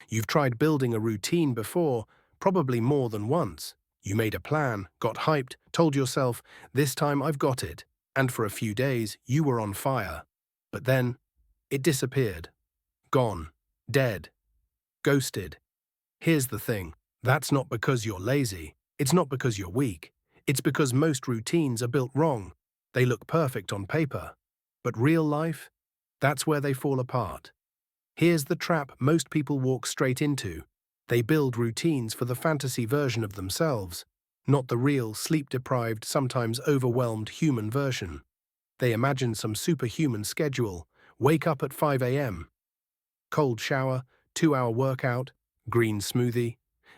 You've tried building a routine before, probably more than once. You made a plan, got hyped, told yourself, this time I've got it, and for a few days you were on fire. But then, it disappeared. Gone. Dead. Ghosted. Here's the thing. That's not because you're lazy. It's not because you're weak. It's because most routines are built wrong. They look perfect on paper. But real life? That's where they fall apart. Here's the trap most people walk straight into. They build routines for the fantasy version of themselves, not the real, sleep-deprived, sometimes overwhelmed human version. They imagine some superhuman schedule, wake up at 5 a.m., cold shower, 2-hour workout, green smoothie,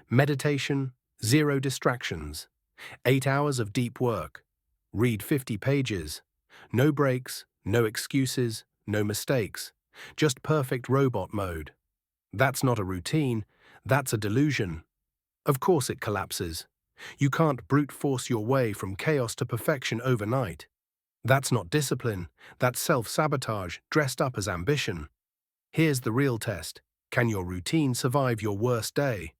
meditation, 0 distractions, 8 hours of deep work, read 50 pages, no breaks, no excuses, no mistakes, just perfect robot mode. That's not a routine, that's a delusion. Of course it collapses. You can't brute force your way from chaos to perfection overnight. That's not discipline, that's self-sabotage dressed up as ambition. Here's the real test. Can your routine survive your worst day?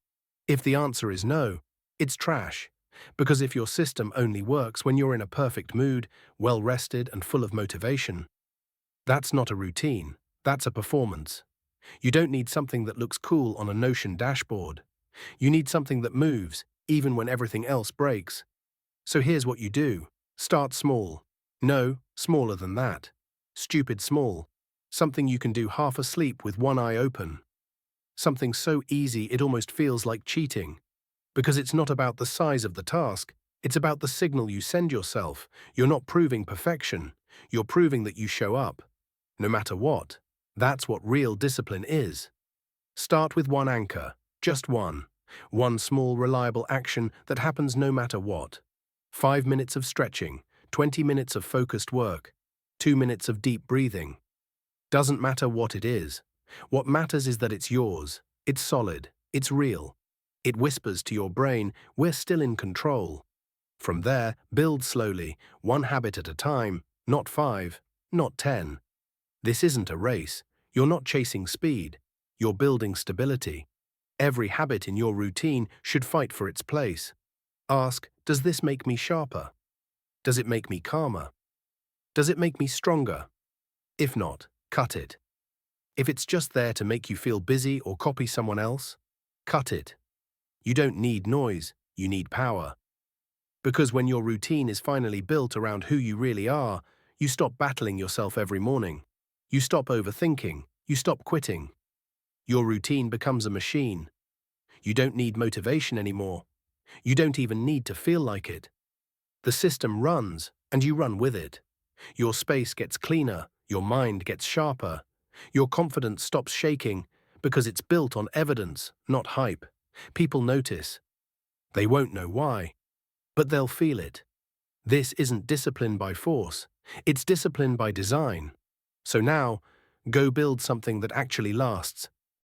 If the answer is no, it's trash. Because if your system only works when you're in a perfect mood, well-rested and full of motivation, that's not a routine, that's a performance. You don't need something that looks cool on a Notion dashboard. You need something that moves, even when everything else breaks. So here's what you do. Start small. No, smaller than that. Stupid small. Something you can do half asleep with one eye open. Something so easy it almost feels like cheating. Because it's not about the size of the task, it's about the signal you send yourself. You're not proving perfection. You're proving that you show up. No matter what. That's what real discipline is. Start with one anchor, just one. One small, reliable action that happens no matter what. 5 minutes of stretching, 20 minutes of focused work, 2 minutes of deep breathing. Doesn't matter what it is. What matters is that it's yours. It's solid. It's real. It whispers to your brain, we're still in control. From there, build slowly, one habit at a time, not 5, not 10. This isn't a race. You're not chasing speed. You're building stability. Every habit in your routine should fight for its place. Ask, does this make me sharper? Does it make me calmer? Does it make me stronger? If not, cut it. If it's just there to make you feel busy or copy someone else, cut it. You don't need noise, you need power. Because when your routine is finally built around who you really are, you stop battling yourself every morning. You stop overthinking. You stop quitting. Your routine becomes a machine. You don't need motivation anymore. You don't even need to feel like it. The system runs, and you run with it. Your space gets cleaner, your mind gets sharper. Your confidence stops shaking because it's built on evidence, not hype. People notice. They won't know why, but they'll feel it. This isn't discipline by force. It's discipline by design. So now, go build something that actually lasts,